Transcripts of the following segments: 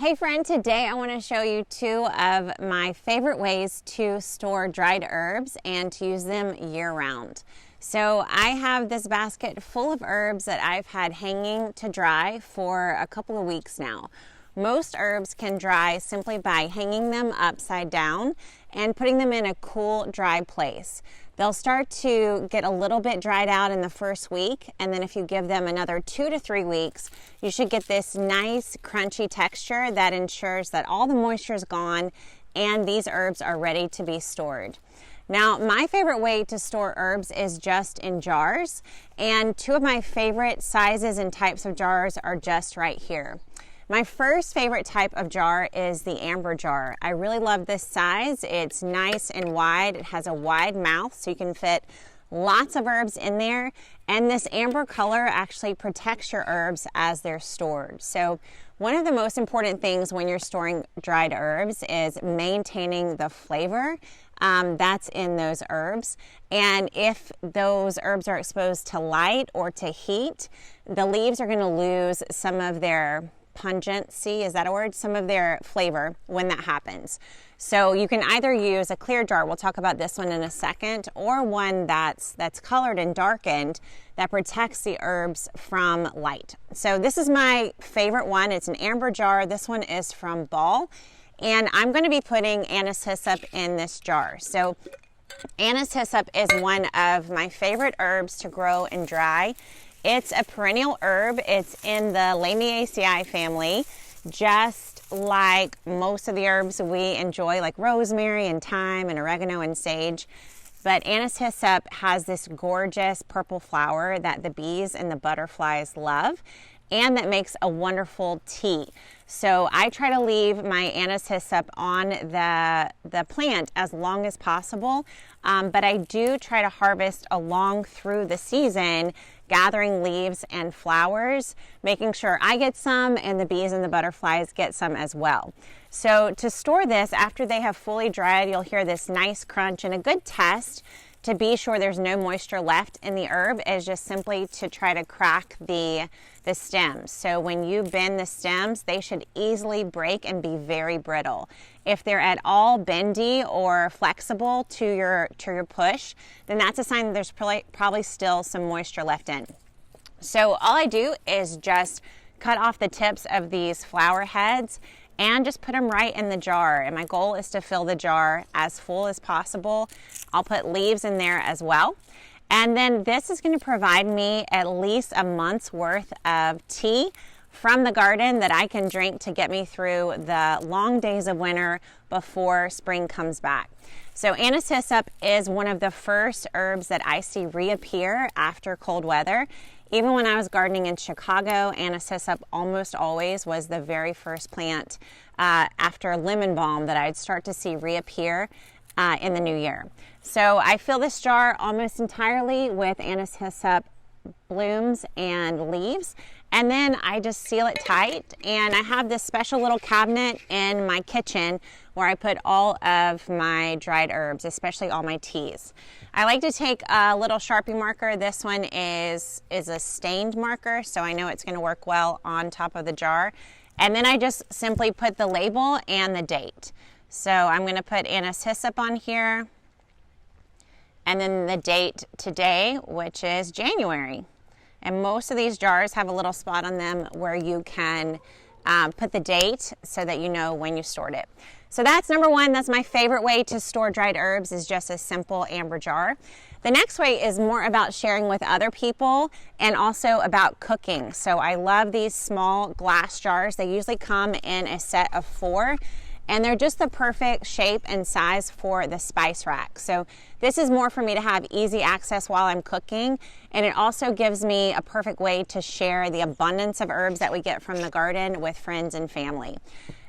Hey friend, today I want to show you two of my favorite ways to store dried herbs and to use them year-round. So I have this basket full of herbs that I've had hanging to dry for a couple of weeks now. Most herbs can dry simply by hanging them upside down and putting them in a cool, dry place. They'll start to get a little bit dried out in the first week, and then if you give them another 2 to 3 weeks, you should get this nice crunchy texture that ensures that all the moisture is gone and these herbs are ready to be stored. Now, my favorite way to store herbs is just in jars, and two of my favorite sizes and types of jars are just right here. My first favorite type of jar is the amber jar. I really love this size. It's nice and wide. It has a wide mouth so you can fit lots of herbs in there. And this amber color actually protects your herbs as they're stored. So one of the most important things when you're storing dried herbs is maintaining the flavor that's in those herbs. And if those herbs are exposed to light or to heat, the leaves are going to lose some of their pungency, is that a word? Some of their flavor when that happens. So you can either use a clear jar, we'll talk about this one in a second, or one that's colored and darkened that protects the herbs from light. So this is my favorite one. It's an amber jar. This one is from Ball, and I'm going to be putting anise hyssop in this jar. So anise hyssop is one of my favorite herbs to grow and dry. It's a perennial herb. It's in the Lamiaceae family, just like most of the herbs we enjoy, like rosemary and thyme and oregano and sage. But anise hyssop has this gorgeous purple flower that the bees and the butterflies love, and that makes a wonderful tea. So I try to leave my anise hyssop on the plant as long as possible, but I do try to harvest along through the season, gathering leaves and flowers, making sure I get some and the bees and the butterflies get some as well. So to store this, after they have fully dried, you'll hear this nice crunch, and a good test to be sure there's no moisture left in the herb is just simply to try to crack the stems. So when you bend the stems, they should easily break and be very brittle. If they're at all bendy or flexible to your push, then that's a sign that there's probably still some moisture left in. So all I do is just cut off the tips of these flower heads and just put them right in the jar. And my goal is to fill the jar as full as possible. I'll put leaves in there as well. And then this is going to provide me at least a month's worth of tea from the garden that I can drink to get me through the long days of winter before spring comes back. So anise hyssop is one of the first herbs that I see reappear after cold weather. Even when I was gardening in Chicago, anise hyssop almost always was the very first plant after lemon balm that I'd start to see reappear in the new year. So I fill this jar almost entirely with anise hyssop blooms and leaves, and then I just seal it tight. And I have this special little cabinet in my kitchen where I put all of my dried herbs, especially all my teas. I like to take a little Sharpie marker. This one is a stained marker, so I know it's going to work well on top of the jar. And then I just simply put the label and the date. So I'm going to put anise hyssop on here, and then the date today, which is January. And most of these jars have a little spot on them where you can put the date so that you know when you stored it. So that's number one. That's my favorite way to store dried herbs, is just a simple amber jar. The next way is more about sharing with other people and also about cooking. So I love these small glass jars. They usually come in a set of 4. And they're just the perfect shape and size for the spice rack. So this is more for me to have easy access while I'm cooking. And it also gives me a perfect way to share the abundance of herbs that we get from the garden with friends and family.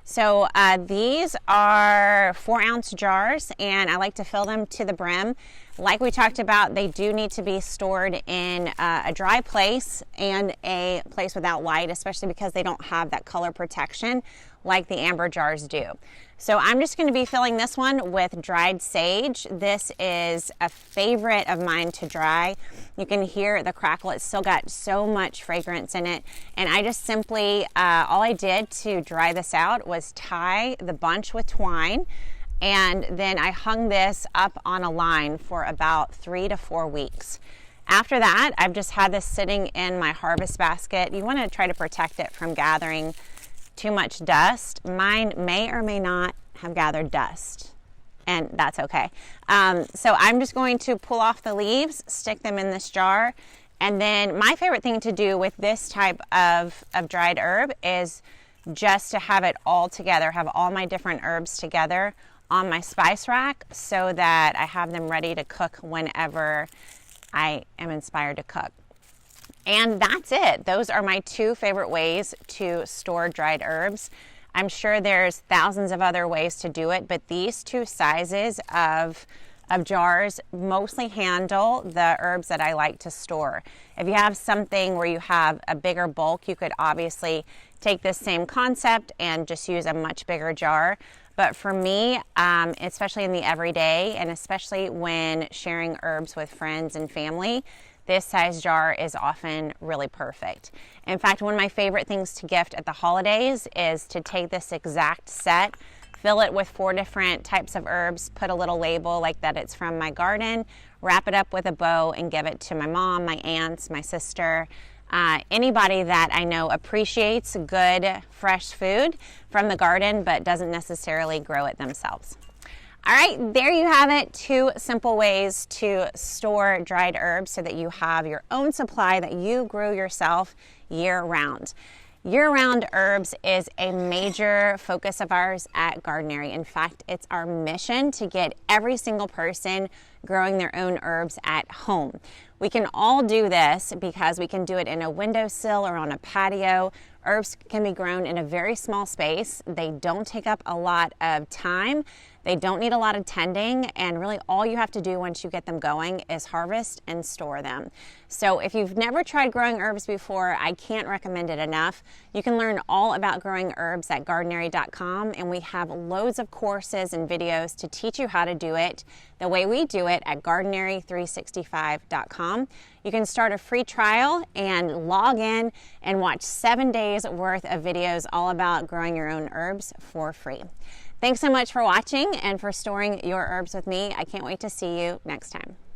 So these are 4-ounce jars, and I like to fill them to the brim. Like we talked about, they do need to be stored in a dry place and a place without light, especially because they don't have that color protection like the amber jars do. So I'm just going to be filling this one with dried sage. This is a favorite of mine to dry. You can hear the crackle. It's still got so much fragrance in it. And I just simply, all I did to dry this out was tie the bunch with twine. And then I hung this up on a line for about 3 to 4 weeks. After that, I've just had this sitting in my harvest basket. You want to try to protect it from gathering too much dust. Mine may or may not have gathered dust, and that's okay. So I'm just going to pull off the leaves, stick them in this jar, and then my favorite thing to do with this type of dried herb is just to have it all together, have all my different herbs together on my spice rack so that I have them ready to cook whenever I am inspired to cook. And that's it. Those are my 2 favorite ways to store dried herbs. I'm sure there's thousands of other ways to do it, but these 2 sizes of jars mostly handle the herbs that I like to store. If you have something where you have a bigger bulk, you could obviously take this same concept and just use a much bigger jar. But for me, especially in the everyday, and especially when sharing herbs with friends and family, this size jar is often really perfect. In fact, one of my favorite things to gift at the holidays is to take this exact set, fill it with 4 different types of herbs, put a little label like that it's from my garden, wrap it up with a bow, and give it to my mom, my aunts, my sister, anybody that I know appreciates good, fresh food from the garden but doesn't necessarily grow it themselves. All right, there you have it. 2 simple ways to store dried herbs so that you have your own supply that you grow yourself year-round. Year-round herbs is a major focus of ours at Gardenary. In fact, it's our mission to get every single person growing their own herbs at home. We can all do this because we can do it in a windowsill or on a patio. Herbs can be grown in a very small space. They don't take up a lot of time. They don't need a lot of tending, and really all you have to do once you get them going is harvest and store them. So if you've never tried growing herbs before, I can't recommend it enough. You can learn all about growing herbs at gardenary.com, and we have loads of courses and videos to teach you how to do it the way we do it at gardenary365.com. You can start a free trial and log in and watch 7 days worth of videos all about growing your own herbs for free. Thanks so much for watching and for storing your herbs with me. I can't wait to see you next time.